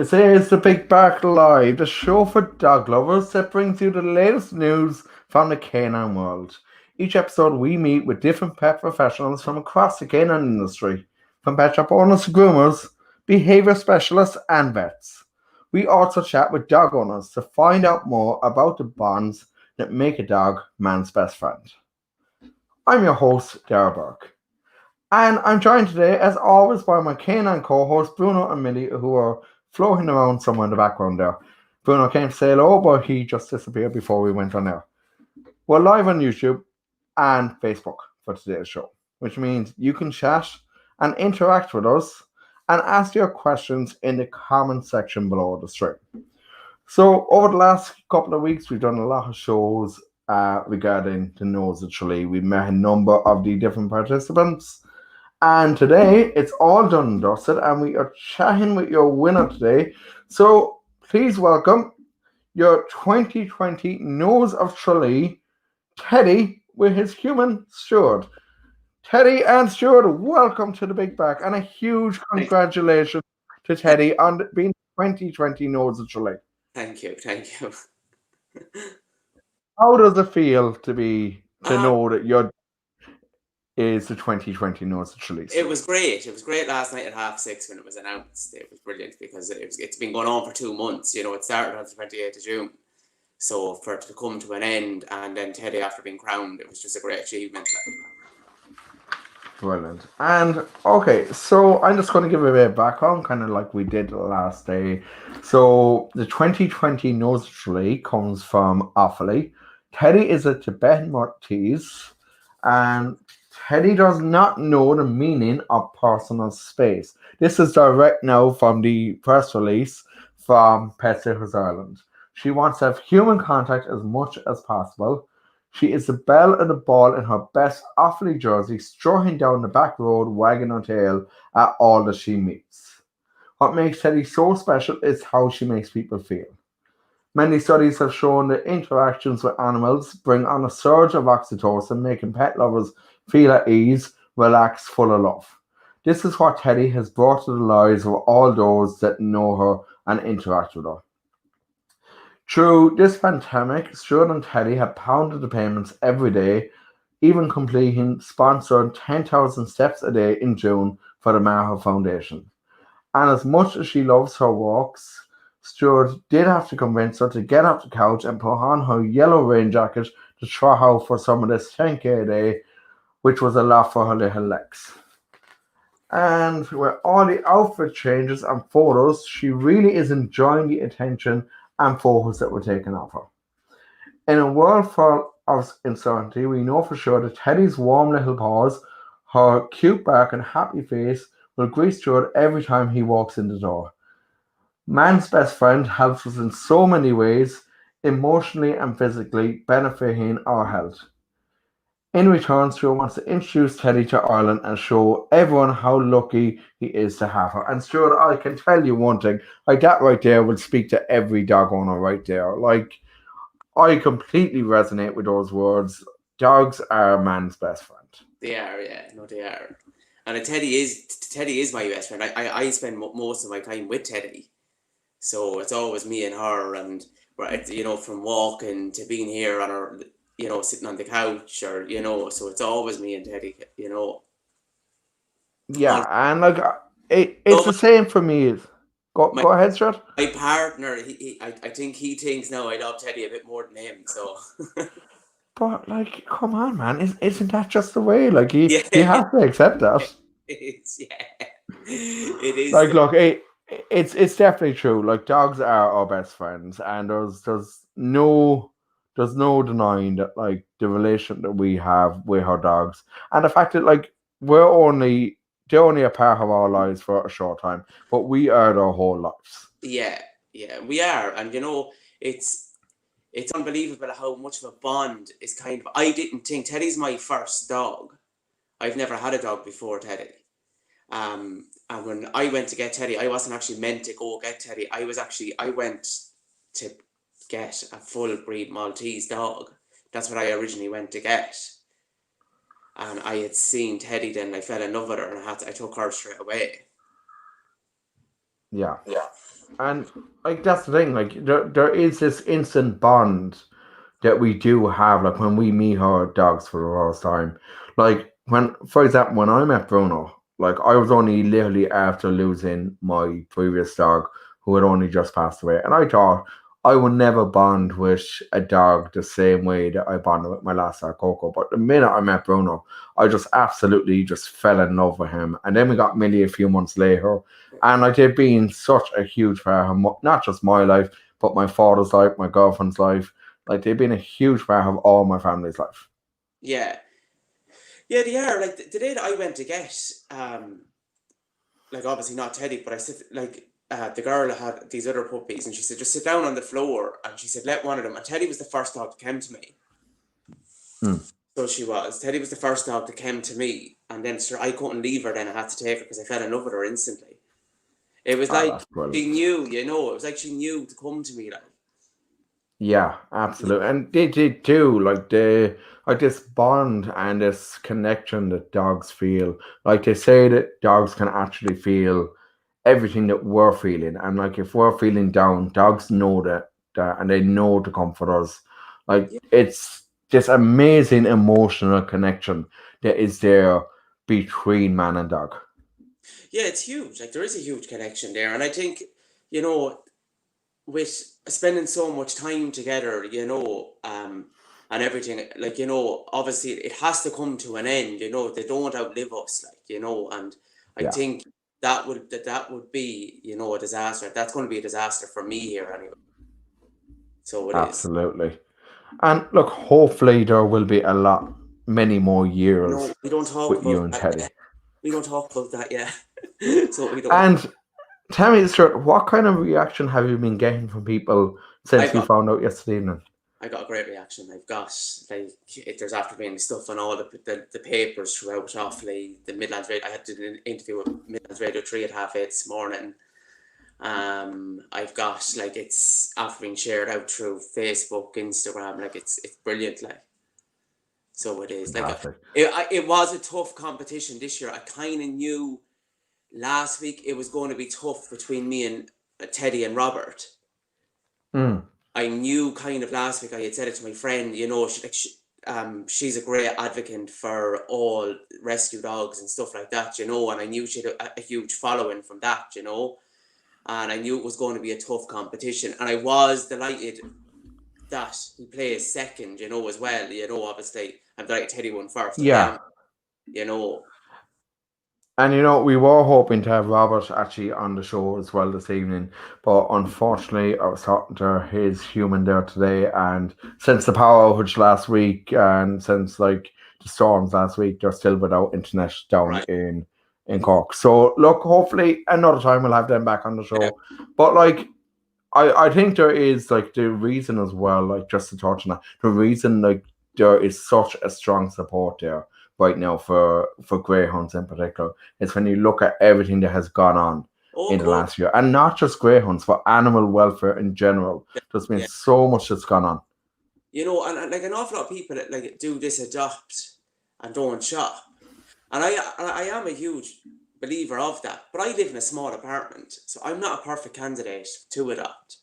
This is the Big Bark Live, the show for dog lovers that brings you the latest news from the canine world. Each episode, we meet with different pet professionals from across the canine industry, from pet shop owners to groomers, behavior specialists, and vets. We also chat with dog owners to find out more about the bonds that make a dog man's best friend. I'm your host, Dara Burke. And I'm joined today, as always, by my canine co-hosts Bruno and Millie, who are floating around somewhere in the background there. Bruno came to say hello, but he just disappeared before we went on air. We're live on YouTube and Facebook for today's show, which means you can chat and interact with us and ask your questions in the comment section below the stream. So, over the last couple of weeks, we've done a lot of shows regarding the Nose of Tralee. We've met a number of the different participants. And today it's all done and dusted, and we are chatting with your winner today. So please welcome your 2020 Nose of Tralee, Teddy, with his human steward. Teddy and Stewart, welcome to the Big Back, and a huge congratulations to Teddy on being 2020 Nose of Tralee. Thank you. How does it feel to know that you're is the 2020 Nose of Tralee? It was great. It was great last night at 6:30 when it was announced. It was brilliant because it's been going on for 2 months. You know, it started on the 28th of June. So for it to come to an end and then Teddy after being crowned, it was just a great achievement. Brilliant. And okay, so I'm just going to give a bit of background, kind of like we did last day. So the 2020 Nose of Tralee comes from Offaly. Teddy is a Tibetan Maltese, and Teddy does not know the meaning of personal space. This is direct now from the press release from Pet Sitters Ireland. She wants to have human contact as much as possible. She is the belle of the ball in her best Offaly jersey, strolling down the back road, wagging her tail at all that she meets. What makes Teddy so special is how she makes people feel. Many studies have shown that interactions with animals bring on a surge of oxytocin, making pet lovers feel at ease, relaxed, full of love. This is what Teddy has brought to the lives of all those that know her and interact with her. Through this pandemic, Stuart and Teddy have pounded the payments every day, even completing sponsored 10,000 steps a day in June for the Maher Foundation. And as much as she loves her walks, Stuart did have to convince her to get off the couch and put on her yellow rain jacket to try out for some of this 10k a day, which was a lot for her little legs. And with all the outfit changes and photos, she really is enjoying the attention and focus that were taken of her. In a world full of uncertainty, we know for sure that Teddy's warm little paws, her cute bark and happy face will greet Stuart every time he walks in the door. Man's best friend helps us in so many ways, emotionally and physically, benefiting our health. In return, Stuart wants to introduce Teddy to Ireland and show everyone how lucky he is to have her. And Stuart, I can tell you one thing, like that right there will speak to every dog owner right there. Like, I completely resonate with those words. Dogs are man's best friend. They are, yeah. No, they are. And Teddy is my best friend. I spend most of my time with Teddy. So it's always me and her, and you know, from walking to being here on her, you know, sitting on the couch, or you know, so it's always me and Teddy, you know. Yeah, and like it's the same for me. Go ahead, Stuart. My partner, I think he thinks now I love Teddy a bit more than him. So. But like, come on, man! Isn't that just the way? Like, you have to Yeah, accept that. it's yeah, it is. Like, look, it's definitely true. Like, dogs are our best friends, and there's no denying that, like, the relation that we have with our dogs, and the fact that, like, they're only a part of our lives for a short time, but we are their whole lives. Yeah, we are, and you know, it's unbelievable how much of a bond is kind of. I didn't think Teddy's my first dog. I've never had a dog before Teddy. And when I went to get Teddy, I wasn't actually meant to go get Teddy. I went to get a full breed Maltese dog. That's what I originally went to get. And I had seen Teddy, then I fell in love with her, and I took her straight away. Yeah. And like that's the thing, like there is this instant bond that we do have, like when we meet our dogs for the first time. Like when, for example, when I met Bruno, like I was only literally after losing my previous dog, who had only just passed away, and I thought I would never bond with a dog the same way that I bonded with my last dog, Coco. But the minute I met Bruno, I just absolutely just fell in love with him, and then we got Millie a few months later, and like they've been such a huge part of not just my life, but my father's life, my girlfriend's life, like they've been a huge part of all my family's life. Yeah, yeah, they are. Like the day that I went to get, like obviously not Teddy, but I said like the girl had these other puppies, and she said just sit down on the floor, and she said let one of them. And Teddy was the first dog that came to me. Mm. So she was. Teddy was the first dog that came to me, and then sure I couldn't leave her. Then I had to take her because I fell in love with her instantly. It was Ah, like that's brilliant. she knew, you know. It was like she knew to come to me, like. Yeah, absolutely. And they did too. Like they like this bond and this connection that dogs feel. Like they say that dogs can actually feel everything that we're feeling. And like if we're feeling down, dogs know that and they know to comfort us. Like Yeah, it's this amazing emotional connection that is there between man and dog. yeah, it's huge. Like there is a huge connection there, and I think, you know, with spending so much time together, and everything, like, obviously it has to come to an end, they don't outlive us, like, and I Yeah, think that would be, a disaster. That's going to be a disaster for me here anyway. So it is. absolutely. And look, hopefully there will be a lot, many more years We don't talk with you about and that Teddy. yet. We don't talk about that yet. So we don't. And tell me, Stuart, what kind of reaction have you been getting from people I've since you got found out yesterday evening? I got a great reaction. I've got like there's after being stuff on all the papers throughout Offaly, the Midlands Radio. I had to do an interview with Midlands Radio 3 at 8:30 this morning. I've got like it's after being shared out through Facebook, Instagram. Like it's brilliant. Like so it is. Like Fantastic. it was a tough competition this year. I kind of knew last week it was going to be tough between me and Teddy and Robert. Mm, I knew kind of last week. I had said it to my friend. She's a great advocate for all rescue dogs and stuff like that. And I knew she had a huge following from that. And I knew it was going to be a tough competition. And I was delighted that he plays second. As well. Obviously, I'm delighted Teddy won first. I yeah. am. You know, And we were hoping to have Robert actually on the show as well this evening, but unfortunately, I was talking to his human there today, and since the power outage last week, and since like the storms last week, they're still without internet down right? in Cork. So look, hopefully another time we'll have them back on the Yeah. show. But like I think there is like the reason as well, like just to touch on that, the reason like there is such a strong support there right now for greyhounds in particular is when you look at everything that has gone on Oh, in the good. last year, and not just greyhounds, for animal welfare in general. There's been Yeah. so much that's gone on. And like an awful lot of people that like do this adopt and don't shop. And I am a huge believer of that. But I live in a small apartment, so I'm not a perfect candidate to adopt.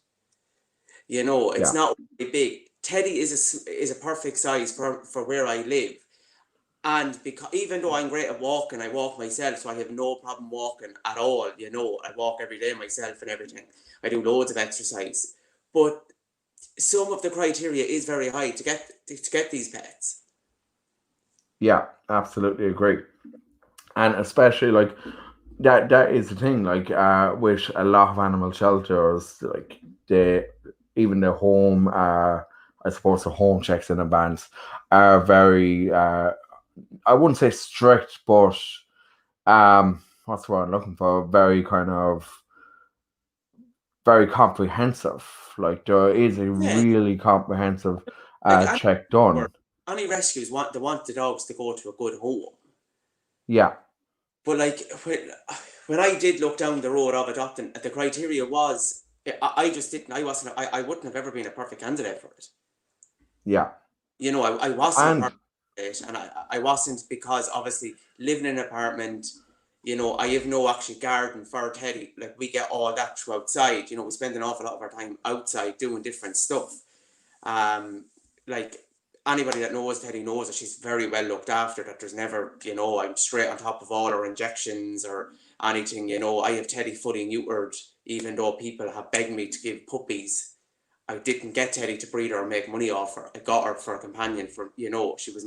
It's Yeah, not really big. Teddy is a perfect size for where I live. And because even though I'm great at walking, I walk myself, so I have no problem walking at all. I walk every day myself and everything. I do loads of exercise. But some of the criteria is very high to get these pets. yeah, absolutely agree. And especially like that is the thing, like with a lot of animal shelters, like they even the home I suppose the home checks in advance are very I wouldn't say strict, but what's the word I'm looking for, very kind of very comprehensive. Like there is a Yeah, really comprehensive like check done. any rescues want the dogs to go to a good home. Yeah, But like when I did look down the road of adopting, the criteria was I just didn't. I wouldn't have ever been a perfect candidate for it. yeah. I wasn't a And perfect candidate, and I wasn't because obviously living in an apartment. I have no actual garden for Teddy. Like, we get all that through outside. We spend an awful lot of our time outside doing different stuff. Like, anybody that knows Teddy knows that she's very well looked after. That there's never, I'm straight on top of all her injections or anything. I have Teddy fully neutered, even though people have begged me to give puppies. I didn't get Teddy to breed her or make money off her. I got her for a companion. She was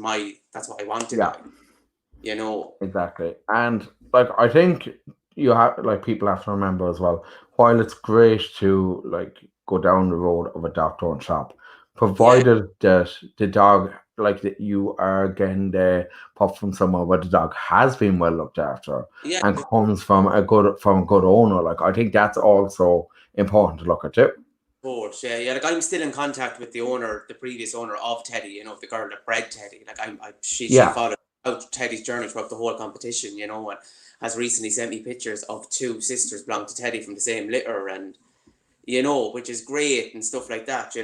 that's what I wanted. Yeah, You know. exactly. And like I think you have like people have to remember as well, while it's great to like go down the road of a doctor and shop, Yeah, provided that the dog like that you are getting the pup from somewhere where the dog has been well looked after yeah, and of comes from a good owner. Like I think that's also important to look at too. course. Yeah, yeah. Like, I'm still in contact with the owner, the previous owner of Teddy. The girl that bred Teddy. Like, she Yeah, followed out Teddy's journey throughout the whole competition. And has recently sent me pictures of two sisters belonging to Teddy from the same litter, and which is great and stuff like that.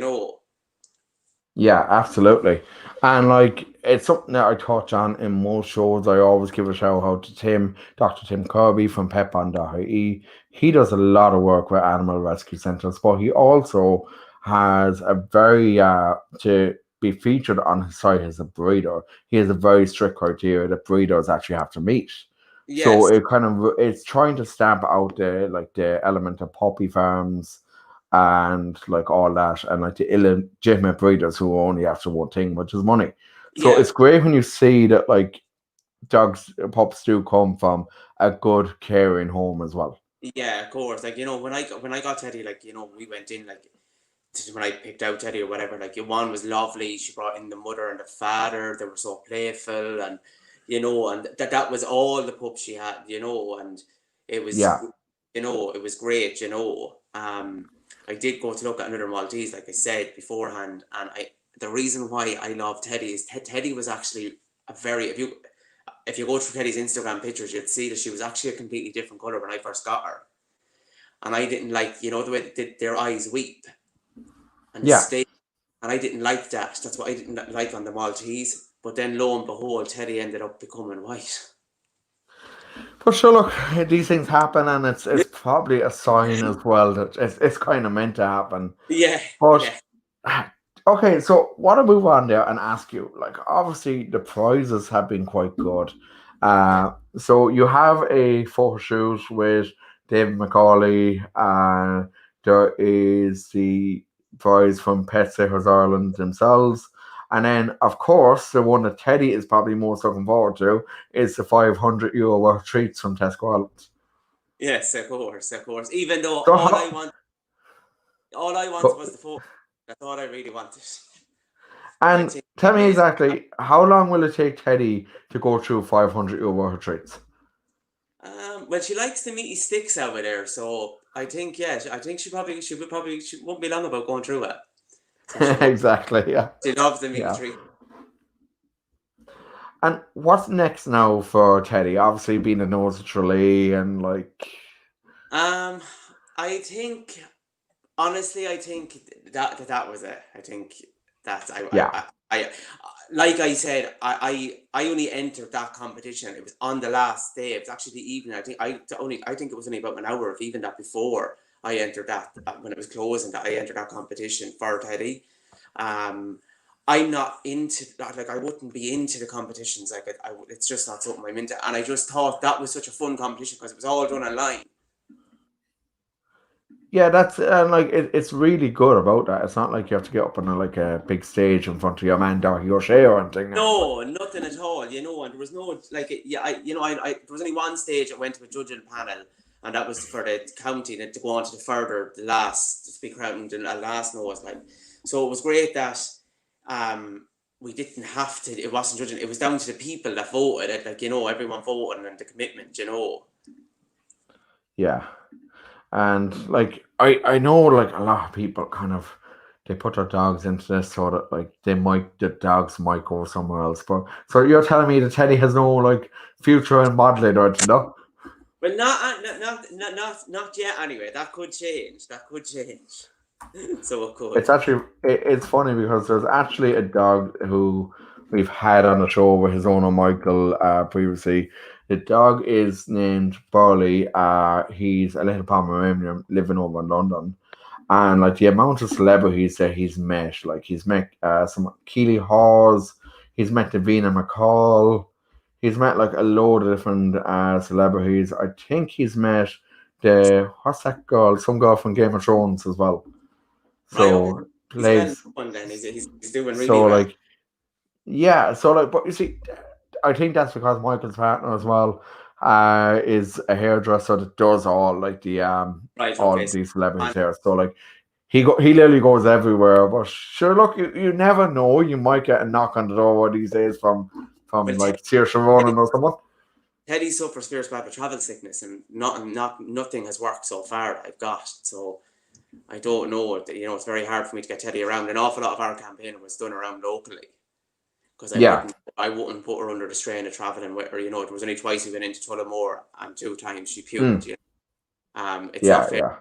yeah, absolutely. And like it's something that I touch on in most shows. I always give a shout out to Dr. Tim Kirby from Pep.ie. He does a lot of work with animal rescue centers, but he also has a very to be featured on his site as a breeder. He has a very strict criteria that breeders actually have to meet. So Yes, it's trying to stamp out the element of puppy farms and like all that, and like the illegitimate breeders who are only after one thing, which is money. So yeah, it's great when you see that like dogs, pups do come from a good caring home as well. yeah. Of course. Like, when I got Teddy, like, we went in, like, when I picked out Teddy or whatever, like, one was lovely. She brought in the mother and the father. They were so playful, and that was all the pups she had, and it was, Yeah, it was great. I did go to look at another Maltese, like I said beforehand, and the reason why I love Teddy is Teddy was actually a very if you go through Teddy's Instagram pictures, you'd see that she was actually a completely different color when I first got her, and I didn't like, the way their eyes weep and the yeah. state. And I didn't like that. That's what I didn't like on the Maltese. But then, lo and behold, Teddy ended up becoming white. But sure, look, these things happen, and it's probably a sign as well that it's kind of meant to happen. Yeah, But yeah, okay, so want to move on there and ask you, like, obviously the prizes have been quite good. So you have a photo shoot with David McCauley. There is the prize from Pet Sitters Ireland themselves. And then, of course, the one that Teddy is probably most looking forward to is the €500 worth of treats from Tesco Ireland. yes, of course. Even though So, all I wanted how, was the photo. That's all I really wanted. And I and think tell me it is. exactly, how long will it take Teddy to go through €500 worth of treats? Well, she likes the meaty sticks over there, so I think, yeah, I think she won't be long about going through it. I think she will. Exactly, yeah. She loves the meaty Yeah. treat. And what's next now for Teddy? Obviously, being a Nose of Tralee and like, Um, I think honestly, I think that was it. I think that yeah, I like I said, I only entered that competition. It was on the last day. It was actually the evening. I think it was only about an hour of even that before I entered that when it was closing that I entered that competition for Teddy. Um, I'm not into that. Like, I wouldn't be into the competitions. Like, it's just not something I'm into. And I just thought that was such a fun competition because it was all done online. yeah, that's like it's really good about that. It's not like you have to get up on like a big stage in front of your man Darcy O'Shea or anything. And like, No, nothing at all. And there was no like, yeah, I there was only one stage I went to a judging panel, and that was for the county, and to go on to the last to be crowned and last nose, like. So it was great that we didn't have to. It wasn't judging. It was down to the people that voted. Like, everyone voting and the commitment. yeah, and like I know like a lot of people kind of they put their dogs into this so that like the dogs might go somewhere else. But so you're telling me that Teddy has no like future in modeling or anything, no? Well, not yet. Anyway, that could change. That could change. So it could. It's funny because there's actually a dog who we've had on the show with his owner Michael previously. The dog is named Burley. He's a little Pomeranian living over in London. And like the amount of celebrities that he's met, like he's met some Keely Hawes, he's met Davina McCall, he's met like a load of different celebrities. I think he's met the what's that girl? Some girl from Game of Thrones as well. Right, okay. So He's well plays known then. He's doing really so well. like yeah, so like but you see I think that's because Michael's partner as well is a hairdresser that does all like the Right, all okay. So, these celebrities and, hair. So like he literally goes everywhere. But sure, look, you never know. You might get a knock on the door these days from well, like Saoirse Ronan or someone. Teddy suffers fierce bad with travel sickness, and nothing has worked so far that I've got. So I don't know. It's very hard for me to get Teddy around. An awful lot of our campaign was done around locally because Yeah. I wouldn't put her under the strain of traveling with her. There was only twice we went into Tullamore, and 2 times she puked. Mm. It's Yeah, not fair. yeah.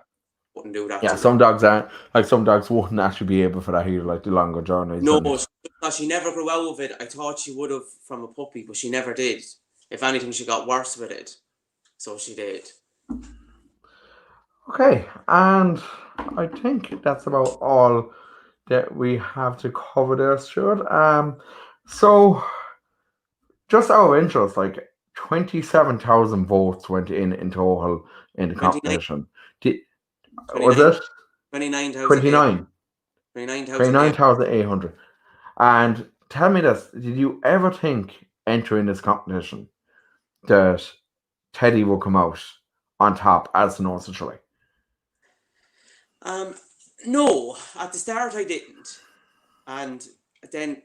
Wouldn't do that Yeah, to me. some dogs aren't like some dogs wouldn't actually be able for that either, like the longer journeys. No, And she never grew out of it. I thought she would have from a puppy, but she never did. If anything, she got worse with it. So she did. okay, and I think that's about all that we have to cover there, Stuart. So just out of interest, like 27,000 votes went in total in the 29, competition. Did, was 29, it 29,800. 29? 29,800. 29,800. And tell me this, did you ever think entering this competition that Teddy will come out on top as the Nose of Tralee? No, at the start I didn't. And then,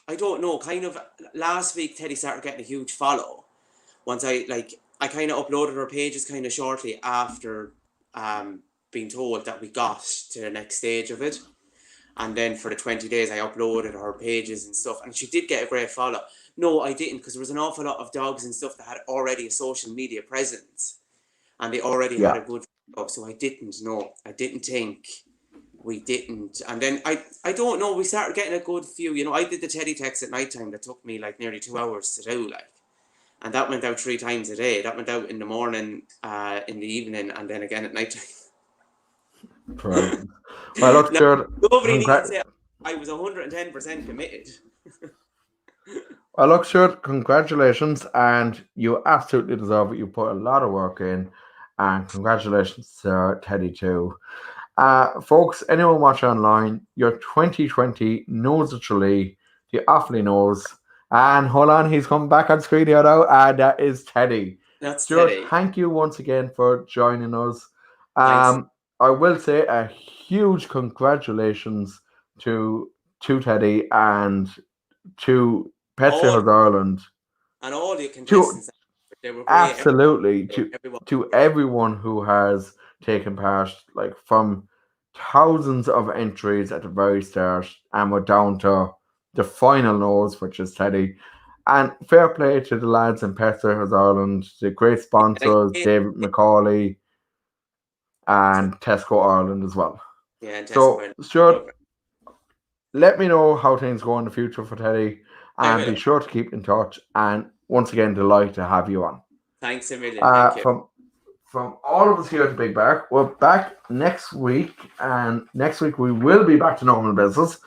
I don't know, kind of last week Teddy started getting a huge follow. Once I kind of uploaded her pages kind of shortly after being told that we got to the next stage of it. And then for the 20 days I uploaded her pages and stuff, and she did get a great follow. No, I didn't, because there was an awful lot of dogs and stuff that had already a social media presence, and they already had Yeah. a good follow. So I didn't think we didn't. And then I don't know, we started getting a good few. I did the Teddy text at night time that took me like nearly 2 hours to do, like, and that went out 3 times a day. That went out in the morning, in the evening, and then again at night time. Brilliant. Well, look, Stuart, Nobody needs to say I was 110% committed. well, look, Stuart, congratulations, and you absolutely deserve it. You put a lot of work in, and congratulations to Teddy too. Folks, anyone watching online, your 2020 Nose of Tralee, the Offaly Nose, and hold on, he's coming back on screen here now, and that is Teddy. That's Stuart, Teddy. thank you once again for joining us. Thanks. I will say a huge congratulations to Teddy and to Pet Sitters Ireland. And all the contestants, they were great. Absolutely Everyone. to everyone who has taken part, like from thousands of entries at the very start, and we're down to the final nose, which is Teddy. And fair play to the lads in Pet Sitters Ireland, the great sponsors, David McCauley and Tesco Ireland as well. Yeah, and So, Tesco. Stuart, let me know how things go in the future for Teddy, and be sure to keep in touch. And once again, delighted to have you on. Thanks a million. Thank you. From all of us here at the Big Bar, we're back next week, and next week we will be back to normal business.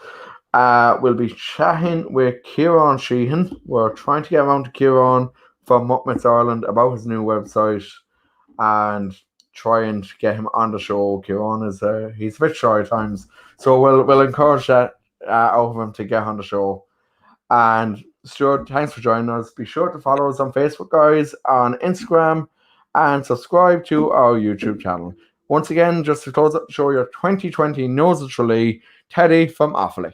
We'll be chatting with Kieran Sheehan. We're trying to get around to Kieran from Muppets Ireland about his new website and trying to get him on the show. Kieran is he's a bit shy at times, so we'll encourage that out of him to get on the show. And Stuart, thanks for joining us. Be sure to follow us on Facebook, guys, on Instagram, and subscribe to our YouTube channel. Once again, just to close up the show, your 2020 Nose of Tralee, Teddy from Offaly.